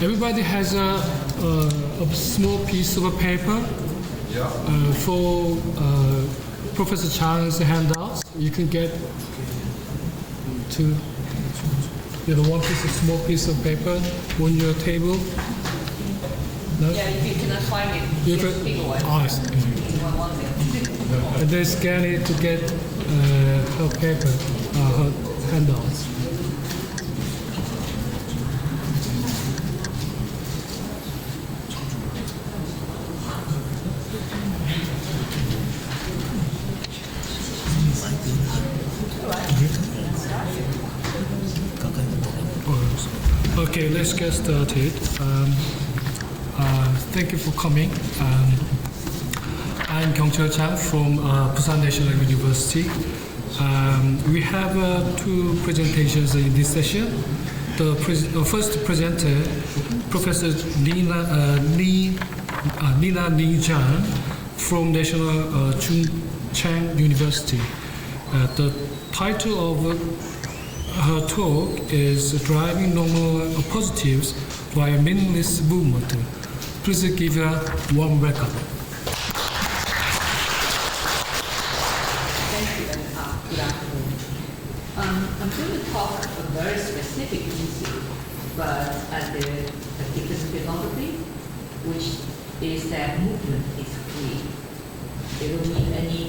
Everybody has a small piece of a paper for Professor Chang's handouts. You can get to small piece of paper on your table. No? Yeah, if you cannot find it, you can pick one. And they scan it to get her paper, her handouts. Okay, let's get started. Thank you for coming. I'm Cheng from Busan National University. We have two presentations in this session. The first presenter, Professor Niina Zhang from National Cheng University. The title of her talk is Driving Nominal Appositives via Meaningless Movement. Please give her warm welcome. Thank you and good afternoon. I'm going to talk a very specific issue, but at the different philosophy, which is that movement is free. There don't need any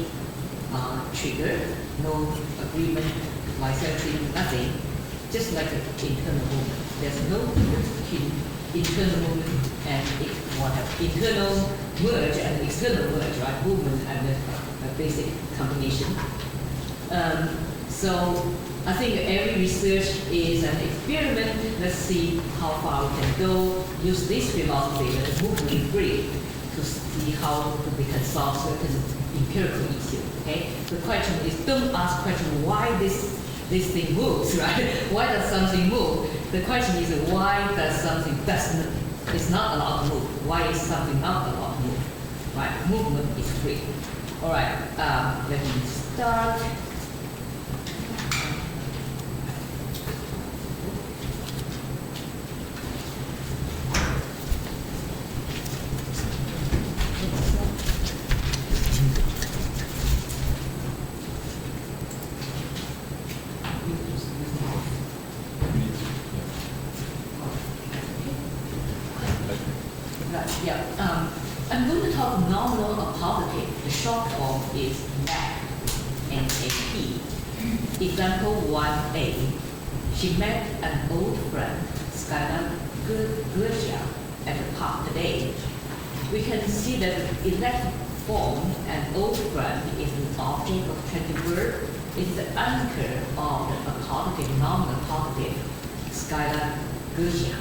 trigger, no agreement, licensing, nothing, just like an internal movement. There's no difference between internal movement and internal merge and external merge, right? Movement and a basic combination. So I think every research is an experiment. Let's see how far we can go. Use this philosophy that the movement is free to see how we can solve certain empirical issues. Okay? The question is, don't ask question why this thing moves, right? Why does something move? The question is why does something is not allowed to move? Why is something not allowed to move? Right? Movement is free. All right. Let me start. I'm going to talk nominal appositive. The short form is NAP, N-A-P. Example 1a. She met an old friend, Skylar Gershia, at the park today. We can see that in that form, an old friend is an object of 20 verb. It's the anchor of the appositive, nominal appositive, Skylar Gershia.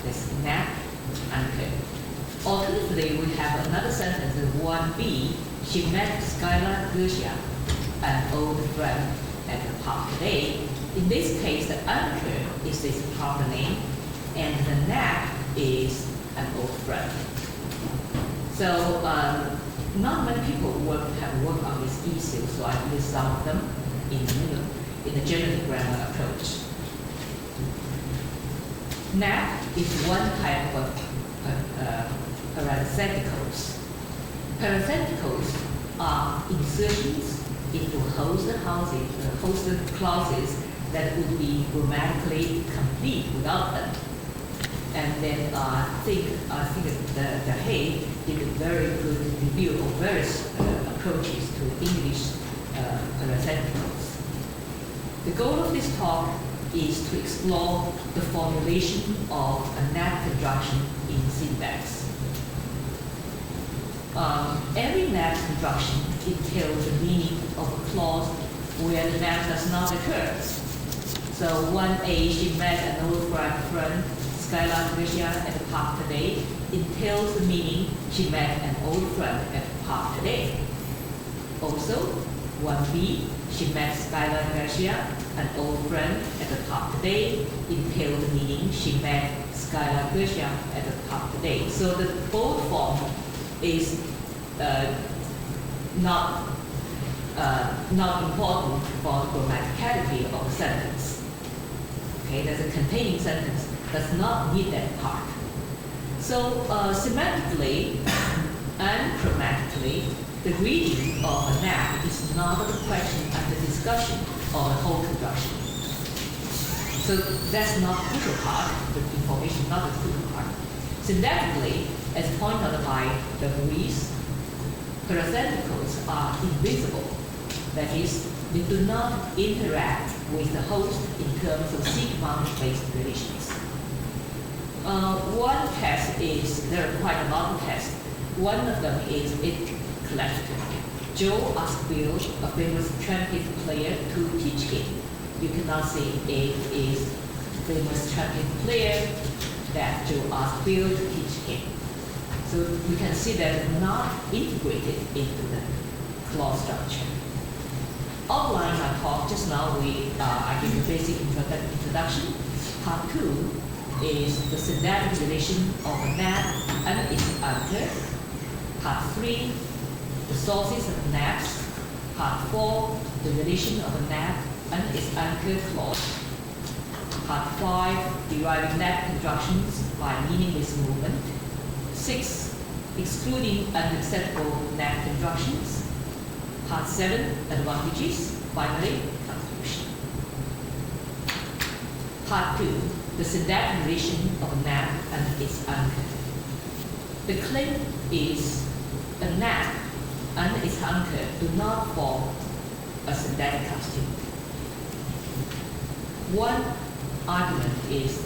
That's NAP, anchor. Alternatively, we have another sentence, 1b. She met Skylar Gershia, an old friend, at the park today. In this case, the anchor is this proper name, and the nap is an old friend. So, not many people have worked on this issue, so I list some of them in the generative grammar approach. Nap is one type of parentheticals. Parentheticals are insertions into host clauses that would be grammatically complete without them. And then I think that the Hay did a very good review of various approaches to English parentheticals. The goal of this talk is to explore the formulation of a NAP construction in syntax. Every NAP construction entails the meaning of a clause where the NAP does not occur. So 1a, she met an old friend, Skylar Gershia, at the park today, entails the meaning she met an old friend at the park today. Also, 1b, she met Skylar Gershia, an old friend, at the park today, entails the meaning she met Skylar Gershia at the park today. So the bold form is not important for the grammaticality of the sentence. Okay, there's a containing sentence does not need that part. So semantically and grammatically, the reading of a nap is not the question and the discussion of the whole conjunction. So that's not the crucial part, the information not the crucial part. Syntactically, as pointed out by the Greece, parentheticals are invisible. That is, they do not interact with the host in terms of sequence-based relations. One test is, there are quite a lot of tests. One of them is it collected. Joe asked Bill, a famous trumpet player, to teach him. You cannot say it is famous trumpet player that Joe asked Bill to teach him. So we can see that it's not integrated into the clause structure. Outline our talk just now, I give a basic introduction. Part 2 is the syntactic relation of a nap and its anchor. Part 3, the sources of naps. Part 4, the relation of a nap and its anchor clause. Part 5, deriving nap constructions by meaningless movement. 6, excluding unacceptable nap constructions. Part 7, advantages. Finally, conclusion. Part 2, the syntactic relation of a nap and its anchor. The claim is a nap and its anchor do not form a syntactic constituent. One argument is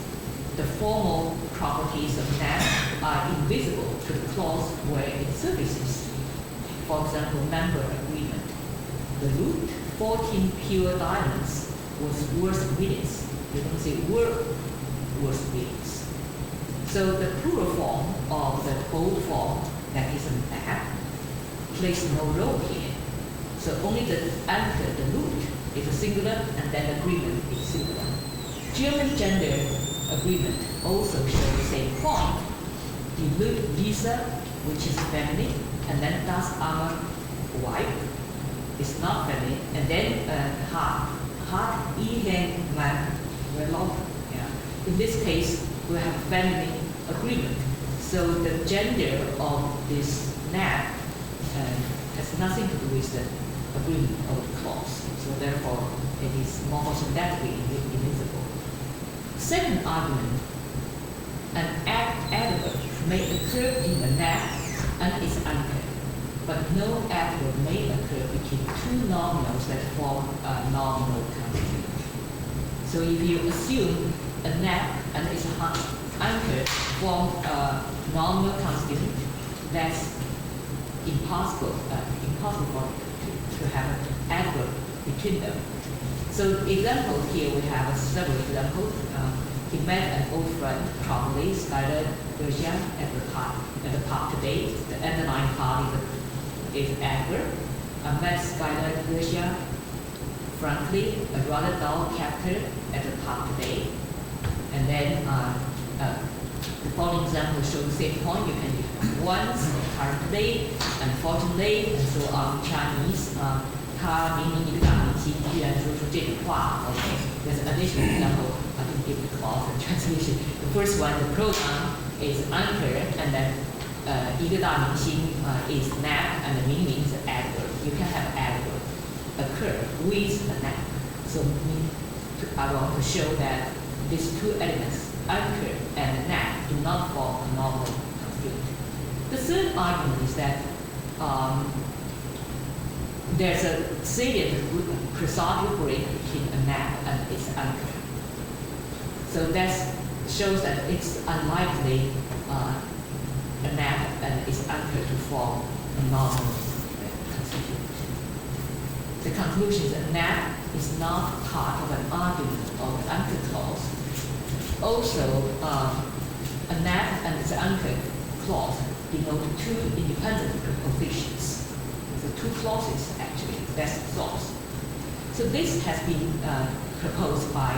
the formal properties of nap are invisible to the clause where it surfaces. For example, member agreement. The root 14 pure diamonds was worth millions. You don't say were worth millions. So the plural form of the old form, that is a nap, plays no role here. So only the anchor, the root, is a singular, and then agreement is singular. German gender agreement also shows the same point. You look Lisa, which is feminine, and then das arme Weib is not feminine, and then hat ihe man well. In this case, we have feminine agreement. So the gender of this nap has nothing to do with the agreement of the clause. So therefore, it is morphosyntactically invisible. Second argument, an adverb may occur in the nap and its anchor, but no adverb may occur between two nominals that form a nominal constituent. So if you assume a nap and its anchor form a nominal constituent, that's impossible to have an adverb between them. So example here we have several examples. He met an old friend, probably Skylar Persia at the park today. The underlying part is adverb. I met Skylar Persia, frankly, a rather dull character at the park today. And then the following example shows the same point. You can use once, currently, unfortunately, and so on. Chinese. 他明明一个大明星，居然说出这种话。Okay, there's an additional example. I can give the clause and translation. The first one, the pronoun is anchor, and then 一个大明星 is nap, and the 明明 is adverb. You can have adverb occur with a nap. So I want to show that these two elements, anchor and nap, do not form a normal constituent. The third argument is that there's a salient causal break between a nap and its anchor. So that shows that it's unlikely a nap and its anchor to form a normal constituent. The conclusion is that nap is not part of an argument of the anchor clause. Also, a nap and its anchor clause denote two independent prepositions. So two clauses actually, that's the source. So this has been proposed by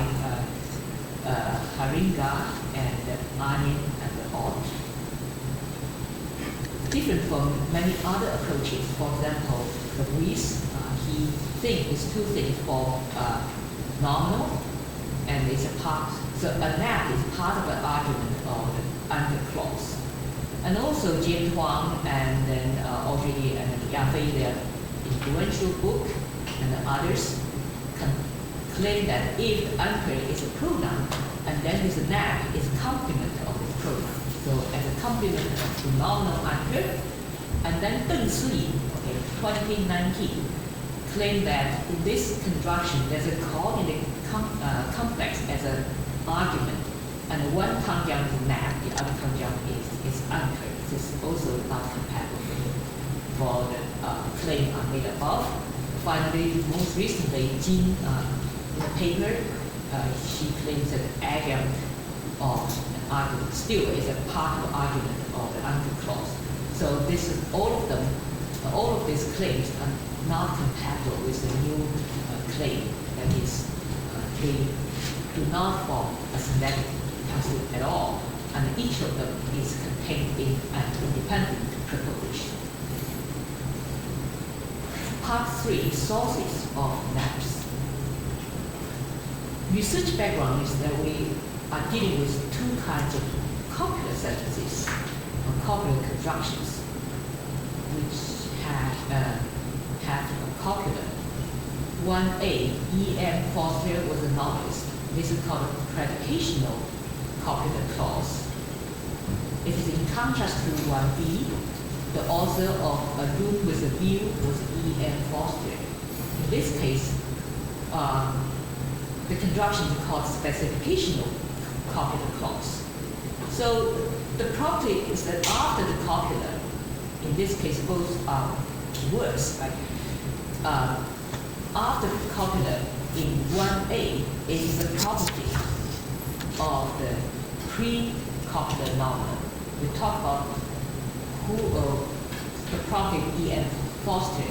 Haringa and Arnin and Ott. Different from many other approaches. For example, the Greece, he thinks it's two things for nominal, and it's a part. So a nap is part of an argument of the anchor clause. And also James Huang and then Audrey and Yafei, their influential book, and the others claim that if the anchor is a pronoun, and then this nap is a complement of the pronoun. So as a complement to nominal anchor, and then Deng Sui, 2019, claimed that in this conjunction there's a coordinate complex as an argument, and one conjunct is nap, the other conjunct is anchor. This is also not compatible for the claim I made above. Finally, most recently, Jin, in the paper, she claims that the adjunct of an argument still is a part of the argument of the anchor clause. So this is all of these claims are not compatible with the new claim. That is, they do not form a semantic concept at all, and each of them is contained in an independent proposition. Part 3, sources of naps. Research background is that we are dealing with two kinds of copular sentences, or copular constructions, which have a copular. 1A, E.M. Foster was a novelist. This is called a predicational copular clause. It is in contrast to 1B, the author of A Room with a View was E.M. Foster. In this case, the construction is called specificational copular clause. So the property is that after the copular, in this case both are words, right? After the copular in 1A, it is the property of the pre-copular nominal. We talk about the property of E.M. Foster.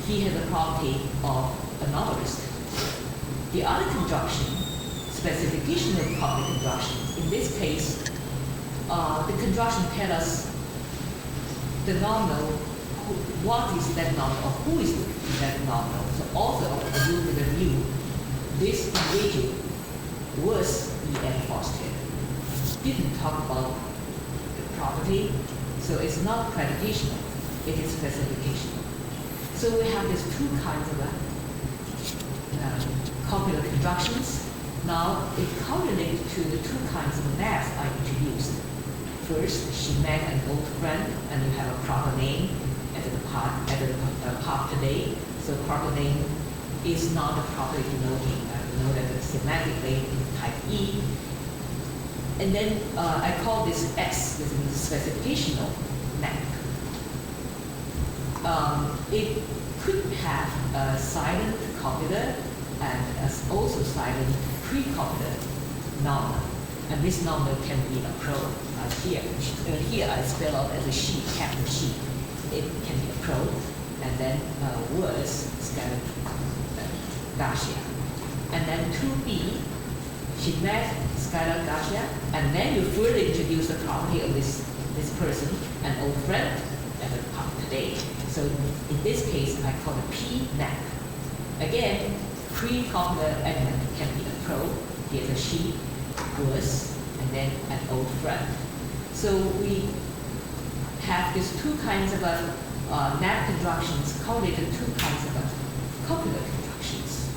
He has the property of a novelist. The other conjunction, specificational copular conjunctions, in this case, the conjunction tells us the nominal, what is that nominal, or who is that nominal. So author of A Room with a View, this individual was E.M. Foster. Didn't talk about the property, so it's not predicational, it is specificational. So we have these two kinds of copular conjunctions. Now it correlates to the two kinds of naps I introduced. First, she met an old friend, and you have a proper name at the part today. So proper name is not a properly denoting. You know that it's semantically in type E. And then I call this S, this is specificational nap. It could have a silent copular and also silent pre-copular nominal. And this nominal can be a pronoun. Here I spell out as a she, capital she. It can be a pronoun, and then words, scattered Garcia. And then 2B, she met Skylar Garcia, and then you further introduce the property of this person, an old friend, at the part today. So in this case, I call it P nap. Again, pre-copular element can be a pronoun. Here's a she, was, and then an old friend. So we have these two kinds of nap conjunctions correlated to two kinds of copular conjunctions.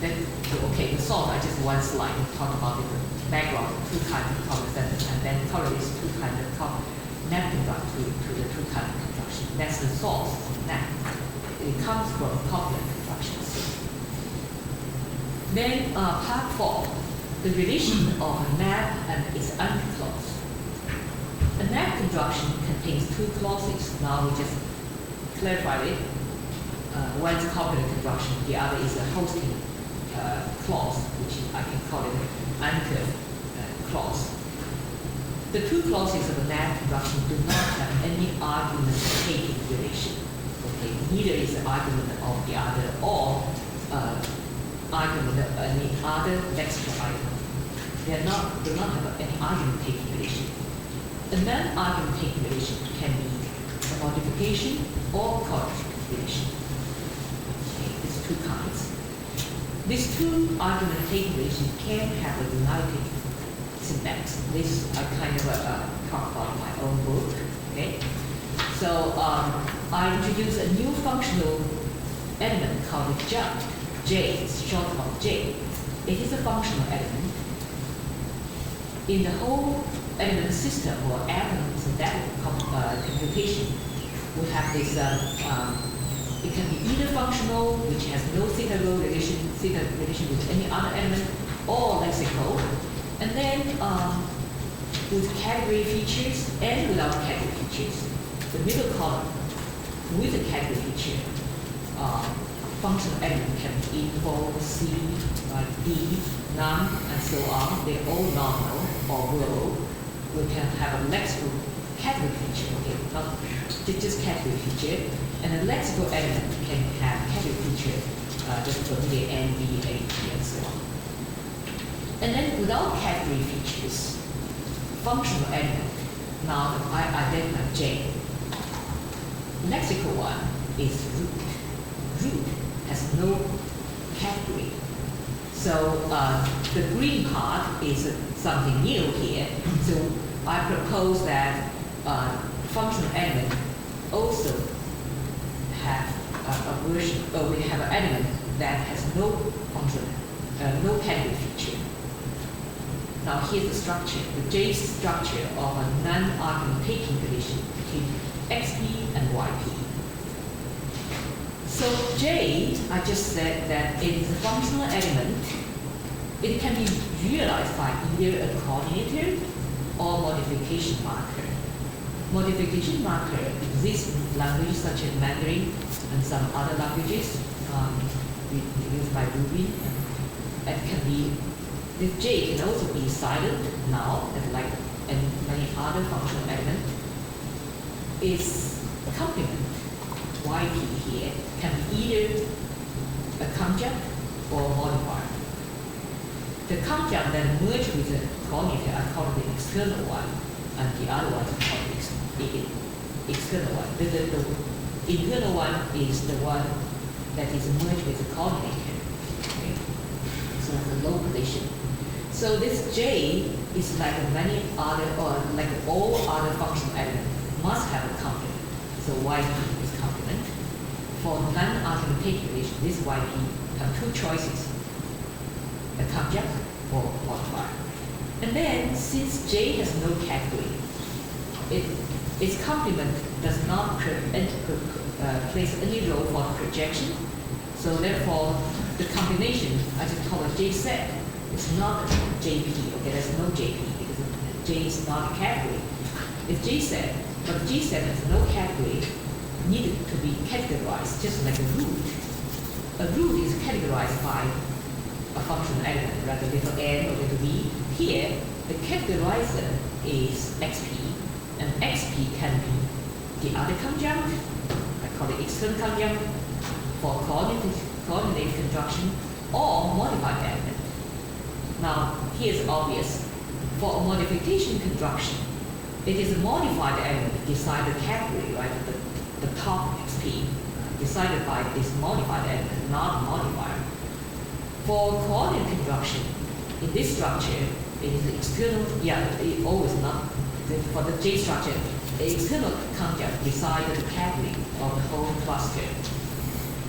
The salt, I just one slide talk about the background, two kinds of copular sentences, and then correlates two kinds of nap conjunction to the two kinds of conjunction. That's the source of nap. It comes from copular conjunctions. Then part 4, the relation of a nap and its anchor clause. A nap conjunction contains two clauses. Now we just clarified it. One is a copular conjunction, the other is a hosting clause, which I can call it anchor clause. The two clauses of a nap conjunction do not have any argument-taking relation. Okay, neither is the argument of the other or argument of any other lexical item. They do not have any argument-taking relation. A non-argument-taking relation can be a modification or corrective relation. Okay, there's two kinds. These two argument-taking relations can have a united syntax. This I kind of talk about in my own book. Okay, so I introduced a new functional element called Zhang. J is short for J. It is a functional element. In the whole element system or atom syntactic computation, we have this, it can be either functional, which has no theta-rho relation with any other element, or lexical. And then with category features and without category features. The middle column with a category feature, functional element can be info, C, D, none, and so on. They're all nominal or verbal. We can have a lexical category feature, okay, not just category feature. And a lexical element can have category feature, just familiar N, B, A, P, and so on. And then without category features, functional element, now I identify J. Lexical one is root. Root has no category. So the green part is something new here. So I propose that functional element also have a version, or we have an element that has no functional, no category feature. Now here's the structure, the J structure of a non-argument taking relation between XP and YP. So J, I just said that it is a functional element. It can be realized by either a coordinator or modification marker. Modification marker exists in languages such as Mandarin and some other languages used by Ruby. It can be, this J can also be silent now, and many other functional elements. Is a complement. YP here can be either a conjunct or modifier. The conjunct then merge with the coordinator, I call it the external one, and the other one is called the external one. The internal one is the one that is merged with the coordinator. Okay? So it's a low position. So this J is like many other, or like all other functional elements, must have a complement. So YP is complement. For non-argumentative relation, this YP have two choices, a conjunct or modifier. And then, since J has no category, its complement does not place any role for the projection. So therefore, the combination, I just call it J set, is not JP. Okay, there's no JP because J is not a category. It's J set. But G set has no category, needed to be categorized, just like a root. A root is categorized by a functional element, like a little n or little v. Here, the categorizer is XP, and XP can be the other conjunct, I call it external conjunct, for coordinate construction, or modified element. Now, here's obvious. For a modification construction, it is a modified element decide the category, right? The top XP decided by this modified element, not modifier. For coordinate construction, in this structure, it is external, it always not. For the J structure, the external conjunct decide the category of the whole cluster.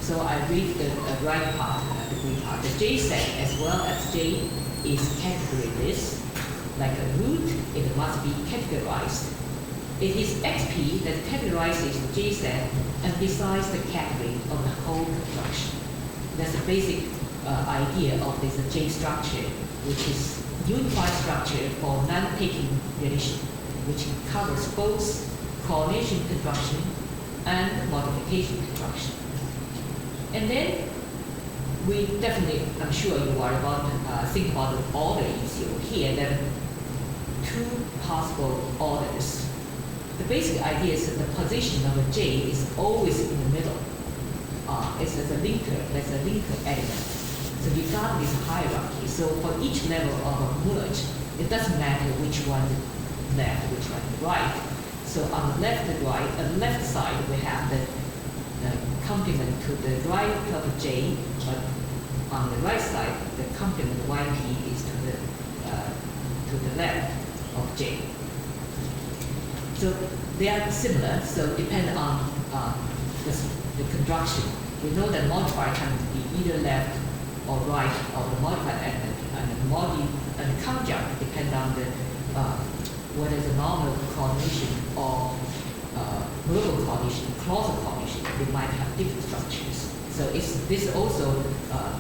So I read the right part, the green part. The J set as well as J is categoryless. Like a root, it must be categorized. It is XP that categorizes the J set and decides the category of the whole construction. That's the basic idea of this J structure, which is unified structure for non-taking relation, which covers both coordination construction and modification construction. And then we definitely, I'm sure you are about to think about the order issue here. There are two possible orders. The basic idea is that the position of a J is always in the middle. It's as a linker, that's a linker element. So you got this hierarchy. So for each level of a merge, it doesn't matter which one left, which one right. So on the left and right, on the left side, we have the complement to the right of J, but on the right side, the complement YP is to to the left of J. So they are similar, so depend on the conjunction. We know that modifier can be either left or right of the modified element, and the conjunct depend on the whether it's a nominal coordination or verbal coordination, clausal coordination. They might have different structures. So this is also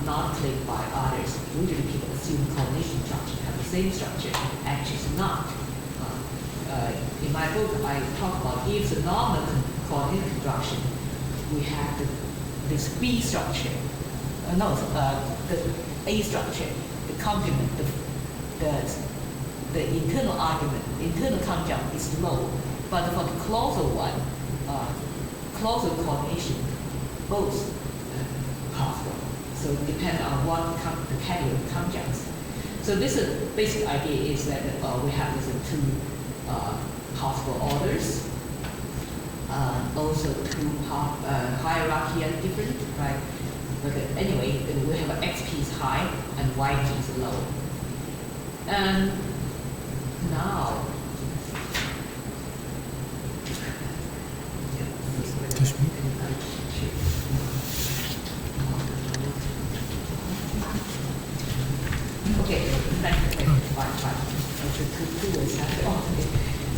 not clear by others. Usually people assume coordination structure have the same structure. Actually, it's not. In my book, I talk about if the nominal coordinate construction, we have this B structure. The A structure, the complement, the internal argument, the internal conjunct is low. But for the clausal one, clausal coordination, both possible. So it depends on what the category of conjuncts. So this basic idea is that we have these two possible orders. Also two hierarchy are different, right? But anyway, we have XP is high and YP is low. And now, okay, fine.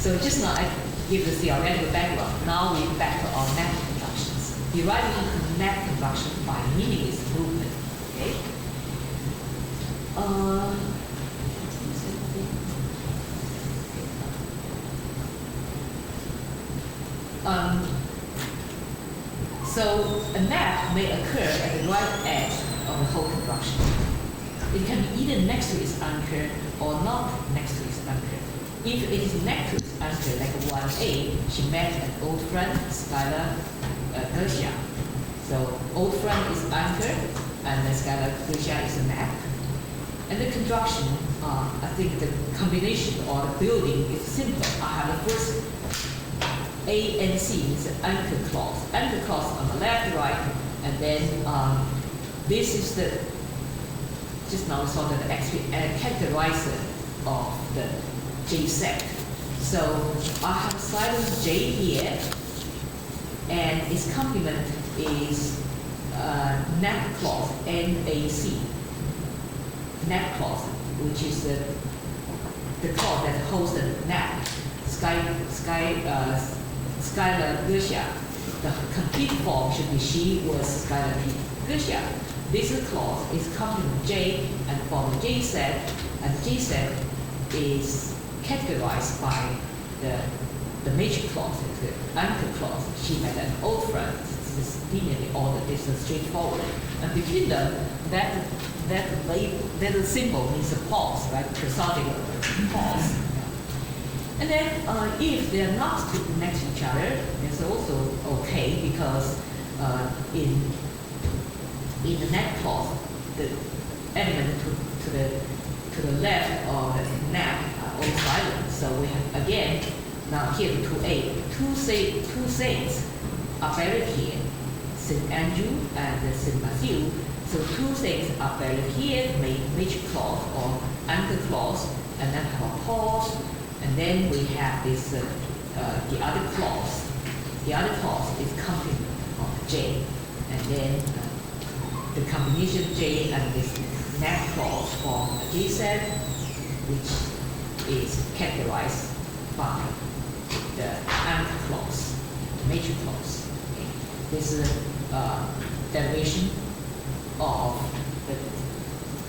So just now I give the theoretical background. Now we're back to our map constructions. Deriving map construction by meaningless movement. Okay. So a map may occur at the right edge of the whole construction. It can be either next to its anchor or not next to its anchor. If it is next to its anchor, like 1A, she met an old friend, Skylar Gershia. So old friend is anchor, and the Skylar Gershia is a map. And the construction, I think the combination or the building is simple. I have the first A and C is an anchor clause. Anchor clause on the left, right, and then this is the, just now we saw that the characterizer of the J set. So I have silent J here, and its complement is NAP clause, NAC. NAP clause, which is the clause that holds the NAP, Skylar Gershia. The complete form should be she was Skylar Gershia. This clause is complement J and form J set, and J set is categorized by the major clause, the anchor clause. She met an old friend. This is linearly ordered. This is straightforward. And between them, that symbol means a pause, right? Prosodic pause. And then if they are not next to each other, it's also okay because in the NAP clause, the element to the left of the NAP are all silent. So we have again now here the 2A, two saints are buried here, Saint Andrew and Saint Matthew. So two saints are buried here, major clause or anchor clause, and then have a pause. And then we have this, the other clause. The other clause is complement of J. And then the combination of J and this NAP clause form a J set, which is categorized by the anchor clause, major clause. Okay. This is a derivation of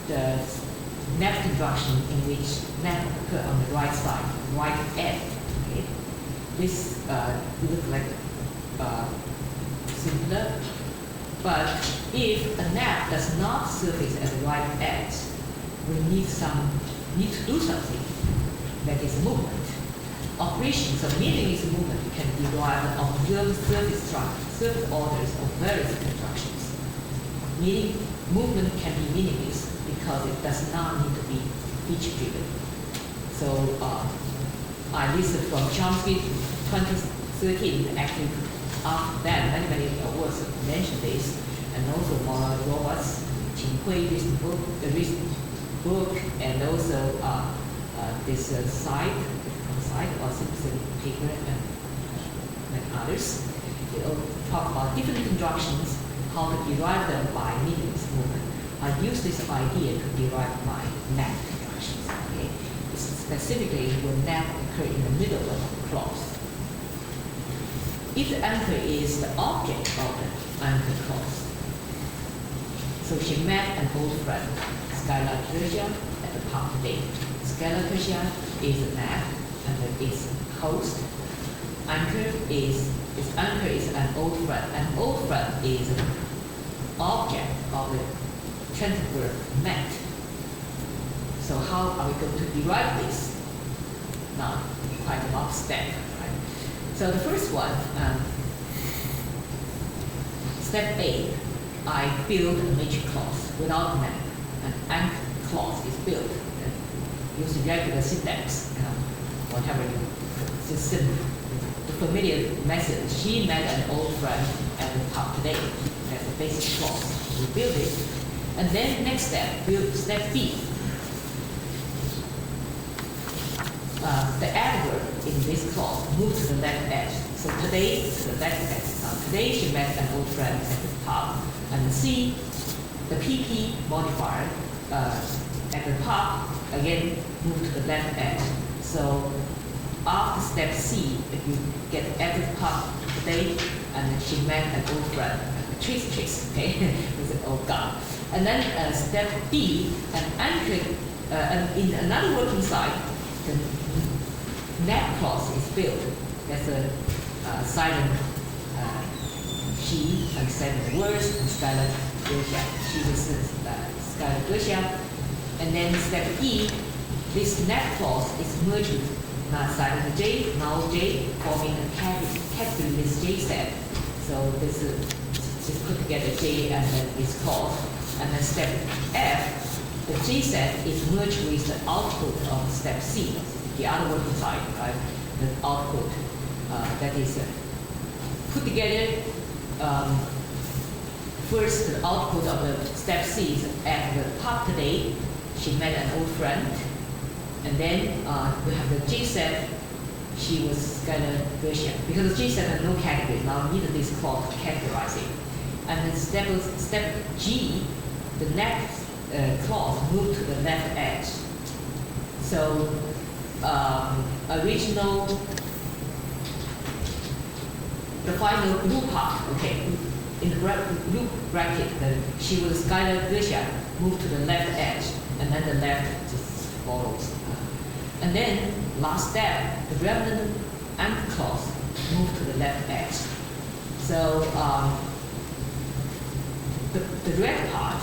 the NAP construction in which NAP occur on the right side, right end. Okay? This looks like simpler, but if a NAP does not surface at the right edge, we need to do something that is movement. Operations of meaningless movement can derive on observed surface orders of various constructions. Meaning movement can be meaningless because it does not need to be feature-driven. So I listed from Chomsky 2013, actually after that, many works mentioned this, and also more Roberts, Qin Hui, recent book, and also this side or simply paper and others. It will talk about different conjunctions, how to derive them by meaningless movement. I use this idea to derive my nap conjunctions. Okay? Specifically, when nap occur in the middle of a clause. If the anchor is the object of the anchor clause, so she met an old friend, Skylar Tertia, at the park today. Skylar Tertia is a nap, and its host. Anchor is an old friend. An old friend is an object of the transitive verb met. So how are we going to derive this? Now, quite a lot of steps, right? So the first one, step A, I build a major clause without map. An anchor clause is built using regular syntax, whatever system, the familiar method. She met an old friend at the park today. That's the basic clause. We build it. And then next step, build step B. The adverb in this clause moves to the left edge. So today to the left edge. Today she met an old friend at the park. And C, the PP modifier at the top again move to the left edge. So after step C, if you get at the park today, and then she met an old friend, Trace, okay, with an old guy. And then step B, an anchor, and in another working side, the nap clause is built. There's a silent she and silent words and silent Gercia. She is silent Gercia. And then step E, this nap clause is merged with silent J, now J, forming a capitalist J set. So this is just put together J and then this clause. And then step F, the J set is merged with the output of step C, the other working side, right? The output that is put together. First, the output of the step C is at the top today. She met an old friend. And then we have the J set. She was kind of Gercia. Because the J set has no category, now neither this clause to categorize it. And then step G, the next clause moved to the left edge. So original, the final blue part, okay, in the blue bracket, she was Skylar Gercia, moved to the left edge, and then the left just follows. And then last step, the remnant anchor clause moved to the left edge. So the red part,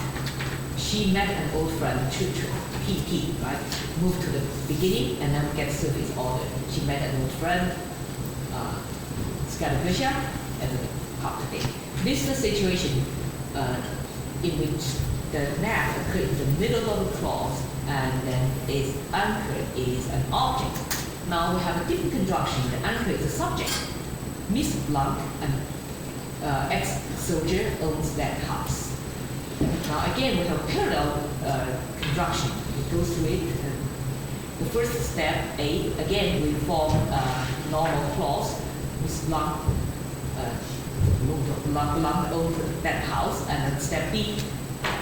she met an old friend, PP, right? Moved to the beginning and then get surface order. She met an old friend, Skylar Gercia, at the top today. This is the situation in which the nap occurs in the middle of a clause and then its anchor is an object. Now we have a different conjunction. The anchor is a subject. Miss Blunt, an ex-soldier, owns that house. Now again, we have parallel conjunction. We go through it. The first step, A, again, we form a normal clause. Miss Blunt owns that house. And then step B,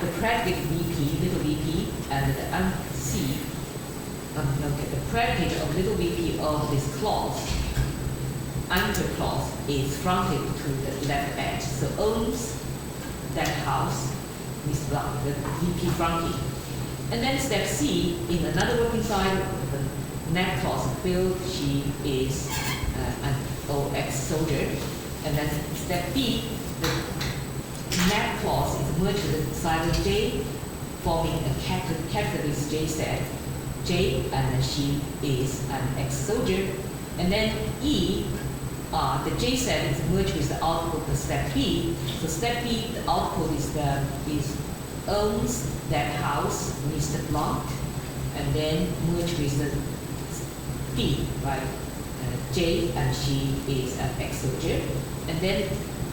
the predicate VP, little VP, and the C, the predicate of little VP of this clause, anchor clause, is fronted to the left edge. So owns that house, Miss Blunt, the VP fronting. And then step C, in another working side, the nap clause build, she is an ex-soldier. And then step D, the nap clause is merged with silent J, forming a capitalist J set, J, and then she is an ex-soldier. And then E, the J set is merged with the output of step B. So step B, the output is owns that house, Mr. Blunt, and then merge with the D, right? J, and she is an ex-soldier. And then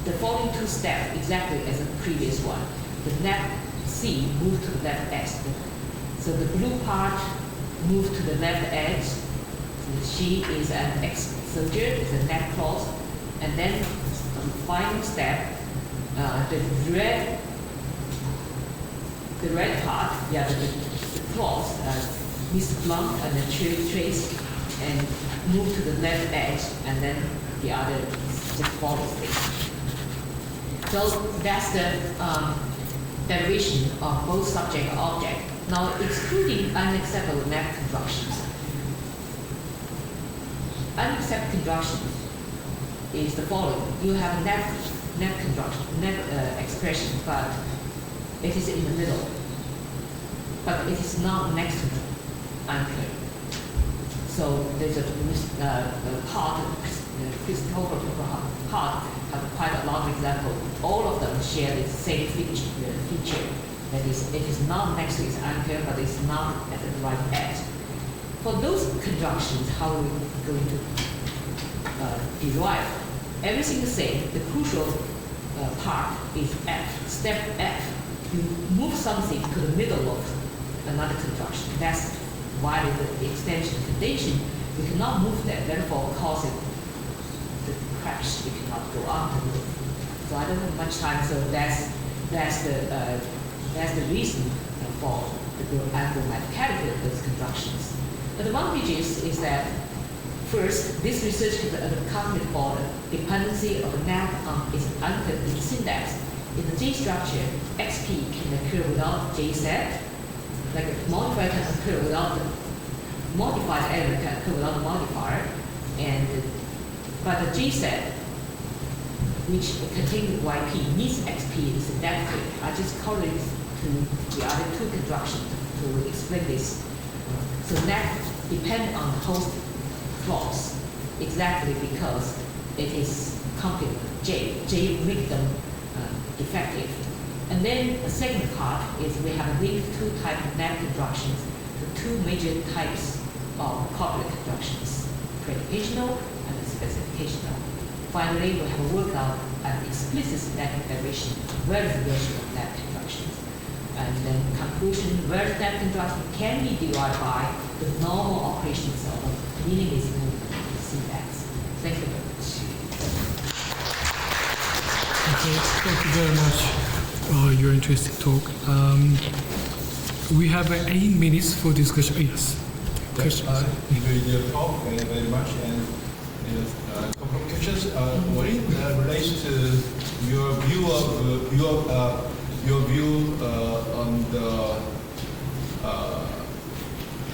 the following two steps, exactly as the previous one. The nap C moved to the left edge. So the blue part move to the left edge. She is an ex-soldier, is a neck clause. And then the final step, the red part, the clause, Miss Blunt and the trace and move to the left edge, and then the other just follows this. So that's the derivation of both subject and object. Now, excluding unacceptable map constructions. Unacceptable constructions is the following. You have a net construction, expression, but it is in the middle. But it is not next to the anchor. So there's a part, Christopher part, have quite a lot of examples. All of them share the same feature. That is, it is not next to its anchor, but it's not at the right edge. For those constructions, how are we going to derive? Everything the same. The crucial part is F. Step F. You move something to the middle of another construction. That's why the extension condition, we cannot move that, therefore causing the crash. We cannot go on to move. So I don't have much time. So that's the reason for the grammaticality of those constructions. The advantages is that first, this research has accounted for the dependency of a map on its anchor in syntax. In the J structure, XP can occur without J set, like a modifier can occur without the modified element can occur without the modifier, but the J set, which contains YP, needs XP is syntactic. I just correlate to the other two constructions to explain this. So that depends on the host clause, exactly because it is complement J. J make them effective. And then the second part is we have linked two types of map constructions to two major types of corporate constructions, predicational and specificational. Finally, we have worked out an explicit syntactic derivation, various versions of map constructions. And then conclusion, various map construction can be derived by the normal operations of a meaningless syntax. Thank you very much. Okay, thank you very much for your interesting talk. We have 8 minutes for discussion. Yes. Questions? Enjoyed your talk very much, and a couple of questions. What it relates to your view of on the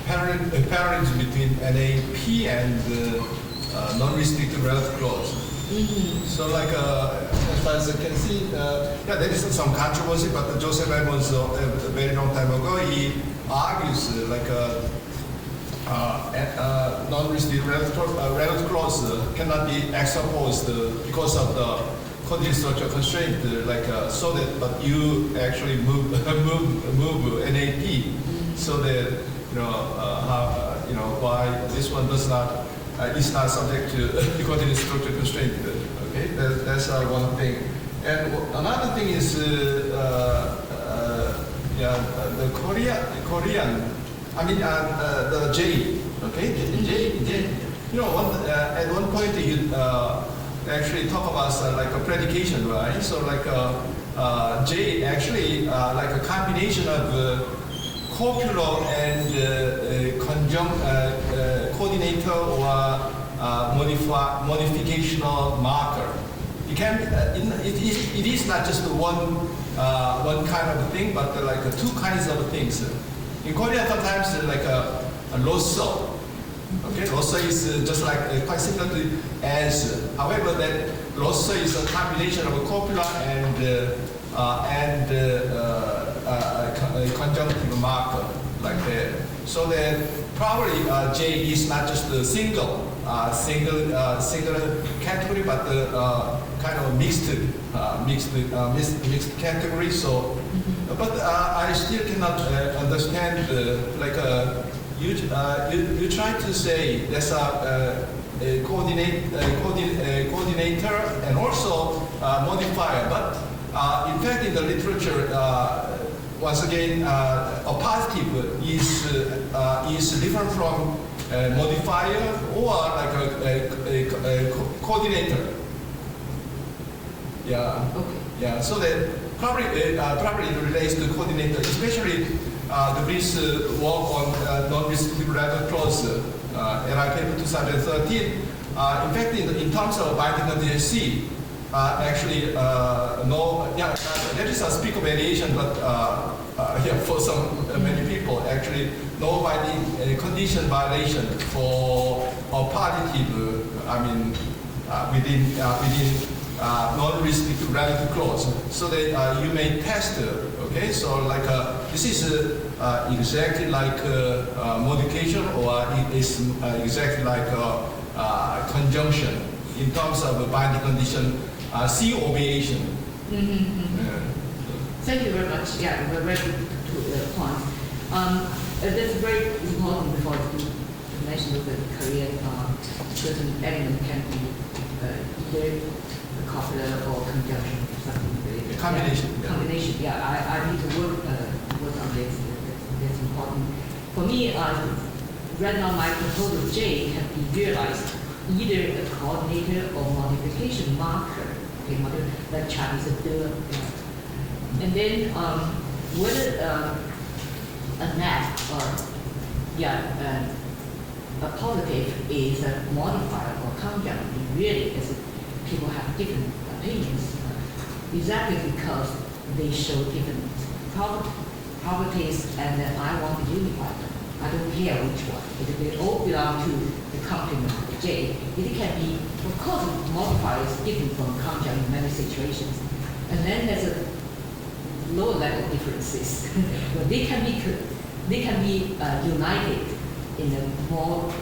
parity between NAP and non-restricted relative clause. Mm-hmm. So, like as far as I can see, there is some controversy, but Joseph Edmonds, a very long time ago, he argues non-restricted relative clause cannot be exposed because of the coding structure constraint, so that, but you actually move NAP, so that why this one does not is not subject to coding structure constraint. Okay, that's one thing. And another thing is the Korean. I mean the J. Okay, J. At one point you actually talk about like a predication, right? So J actually like a combination of copular and conjunct coordinator or modificational marker. It can it is not just one kind of thing, but two kinds of things. In Korea, sometimes like a loso. Okay, loso is just like quite similar to as. However, that loso is a combination of a copular and conjunctive marker like that. So that probably J is not just a single category, but kind of mixed category. So, but I still cannot understand you try to say there's a coordinator and also modifier, but in fact in the literature once again, appositive is different from a modifier or like a coordinator. Yeah. Okay. Yeah. So that probably it relates to coordinator, especially the briefs work on non-restrictive level clause, NI paper 2013. In fact, in terms of binding condition C, actually, no, yeah, there is a speak of variation, but yeah, for some many people, actually, no binding condition violation for appositive. I mean, within non-restrictive relative clause, so that you may test. Okay, so like this is exactly like modification, or it is exactly like conjunction in terms of binding condition C obviation. Thank you very much. Yeah, we're very good to the point. That's very important before to mention the career. Certain element can be either coupler or conjunction, something related. Combination. Yeah. Combination. Yeah, I need to work on this. That's important. For me, right now my proposal J can be realized either a coordinator or modification marker. Okay, that Chinese the. And then whether a map or a positive is a modifier or conjunct, really is people have different opinions. Exactly because they show different properties, and I want to unify them. I don't care which one. If they all belong to the complement of J, it can be, of course, modifier is different from conjunct in many situations. And then there's a lower level differences. But they can be united in a more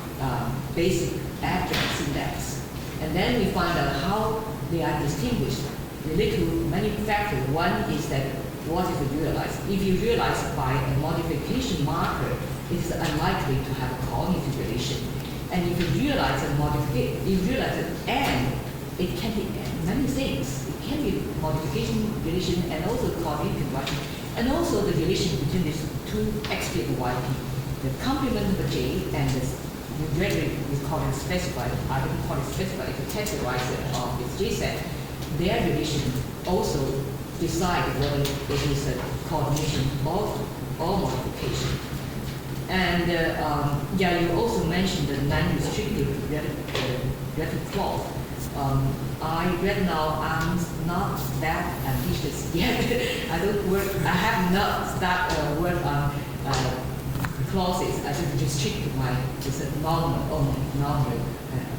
basic abstract syntax. And then we find out how they are distinguished. They lead to many factors. One is that what is realized? If you realize by a modification marker, it is unlikely to have a coordinated relation. And if you realize a modification, you realize that and it can be many things. It can be modification relation and also coordinated relation, and also the relation between these two explicit YP. The complement of J and this regularly we call it specified, I don't call it specified, it's a categorizer of this J set. Their relation also decide whether it is a coordination or modification. And you also mentioned the non-restrictive relative clause. Right now I'm not that ambitious yet. I have not started work on clauses. I just restrict my nominal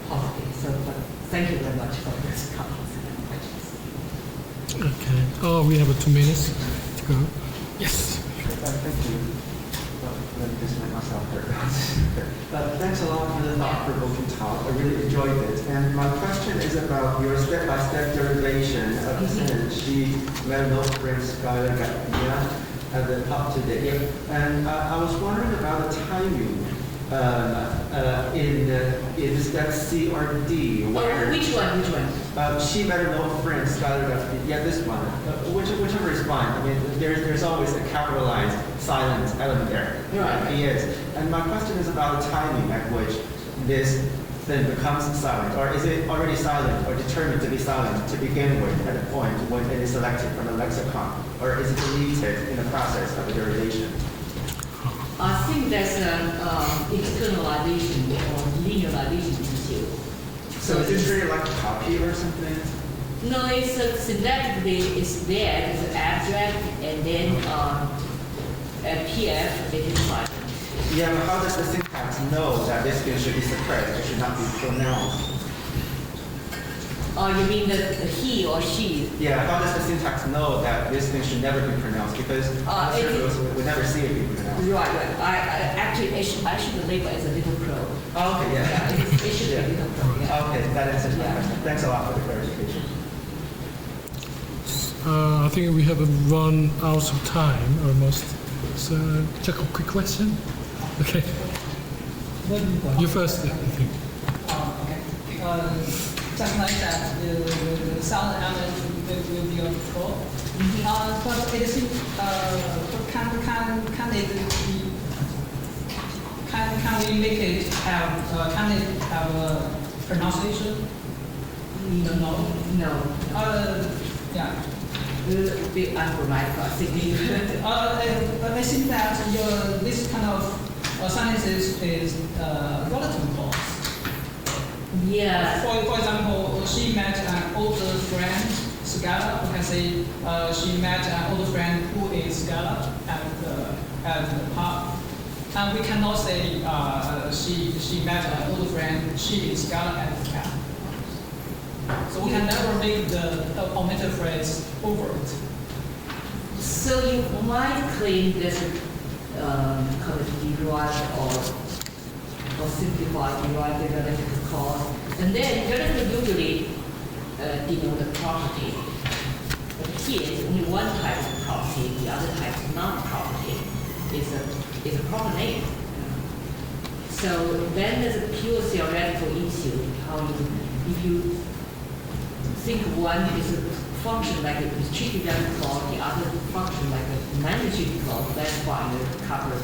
positive. So, but thank you very much for this comments and questions. Okay. Oh, we have 2 minutes to go. Yes. Thank you. Let me just make myself heard. Thanks a lot for the thought-provoking talk. I really enjoyed it. And my question is about your step-by-step derivation of the sentence. She met no friends, at the top today. And I was wondering about the timing in step C or D. Where, which one? she better know friends. This one. Whichever is fine. I mean, there's always a capitalized silent element there. Right. He is. And my question is about the timing at which this thing becomes silent, or is it already silent or determined to be silent to begin with at a point when it is selected from the lexicon, or is it deleted in the process of the derivation? I think that's an externalization or linearization issue. So is this really like a copy or something? No, it's syntactically it's there, it's abstract, and then at PF it is silent. Yeah, but how does the syntax know that this thing should be suppressed, it should not be pronounced? You mean the he or she? Yeah, how does the syntax know that this thing should never be pronounced? Because we never see it being pronounced. Right. I should label it as a little crow. Oh, okay, yeah. It should be a little crow. Yeah. Okay, that answers my question. Thanks a lot for the clarification. I think we have run out of time almost. So, just a quick question. Okay. You first, I think. Okay. Just like that, the sound element will be on the floor. But it is can we make it have can it have a pronunciation? No. No. Yeah. A little bit ungrammatical, significant. But I think that this kind of sentences is relative clause. Yeah. For example, she met an older friend, Scala. We can say she met an older friend who is Scala at the park. And we cannot say she met an older friend, she is Scala at the park. So we can never make the omitted phrase over it. So you might claim there's a kind of derived or simplified derived relative clause, and then relative usually denote the property. But here is only one type of property, the other type is non-property. Is a proper name. So then there's a pure theoretical issue how if you think one is a function like a restricted value clause, the other function like a non-restricted clause, that's fine, it cover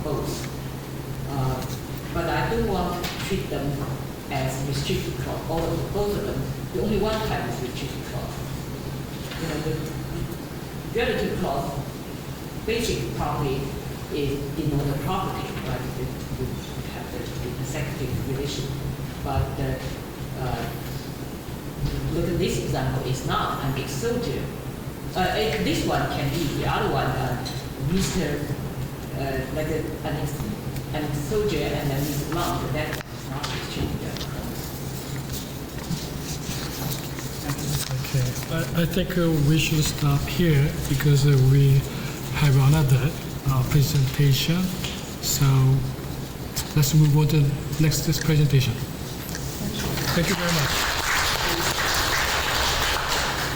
both. But I don't want to treat them as restricted clause, both of them. The only one type is restricted clause. The relative clause, basic property is denote the property, right? You have the consecutive relation. But look at this example, it's not an exotic. This one can be, the other one, Mr. Like an exotic and then Mr. Long, but that is not restricted. Okay, I think we should stop here because we have another presentation. So let's move on to the next presentation. Thank you very much.